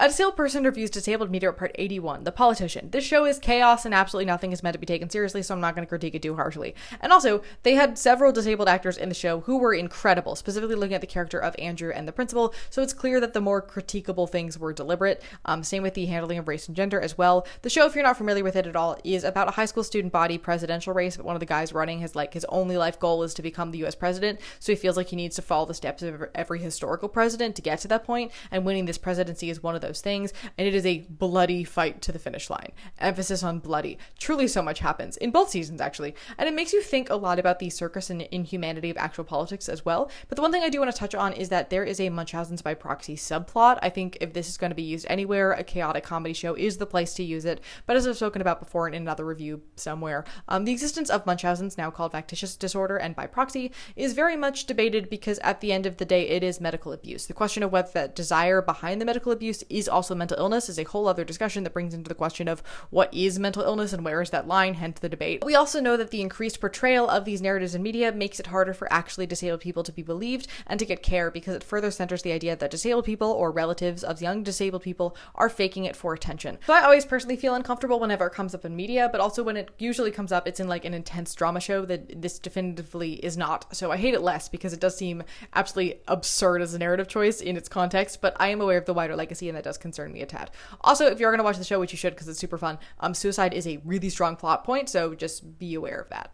A Disabled Person Reviews Disabled Meteor Part 81, The Politician. This show is chaos and absolutely nothing is meant to be taken seriously, so I'm not going to critique it too harshly. And also, they had several disabled actors in the show who were incredible, specifically looking at the character of Andrew and the principal, so it's clear that the more critiquable things were deliberate. Same with the handling of race and gender as well. The show, if you're not familiar with it at all, is about a high school student body presidential race, but one of the guys running his only life goal is to become the US president, so he feels like he needs to follow the steps of every historical president to get to that point, and winning this presidency is one of those things, and it is a bloody fight to the finish line. Emphasis on bloody. Truly so much happens in both seasons, actually, and it makes you think a lot about the circus and inhumanity of actual politics as well. But the one thing I do want to touch on is that there is a Munchausen's by proxy subplot. I think if this is going to be used anywhere, a chaotic comedy show is the place to use it, but as I've spoken about before in another review somewhere, the existence of Munchausen's, now called factitious disorder, and by proxy is very much debated because at the end of the day it is medical abuse. The question of whether that desire behind the medical abuse is also mental illness is a whole other discussion that brings into the question of what is mental illness and where is that line, hence the debate. We also know that the increased portrayal of these narratives in media makes it harder for actually disabled people to be believed and to get care, because it further centers the idea that disabled people or relatives of young disabled people are faking it for attention. So I always personally feel uncomfortable whenever it comes up in media, but also when it usually comes up, it's in an intense drama show that this definitively is not. So I hate it less because it does seem absolutely absurd as a narrative choice in its context, but I am aware of the wider legacy and that does concern me a tad. Also, if you're going to watch the show, which you should because it's super fun, suicide is a really strong plot point, so just be aware of that.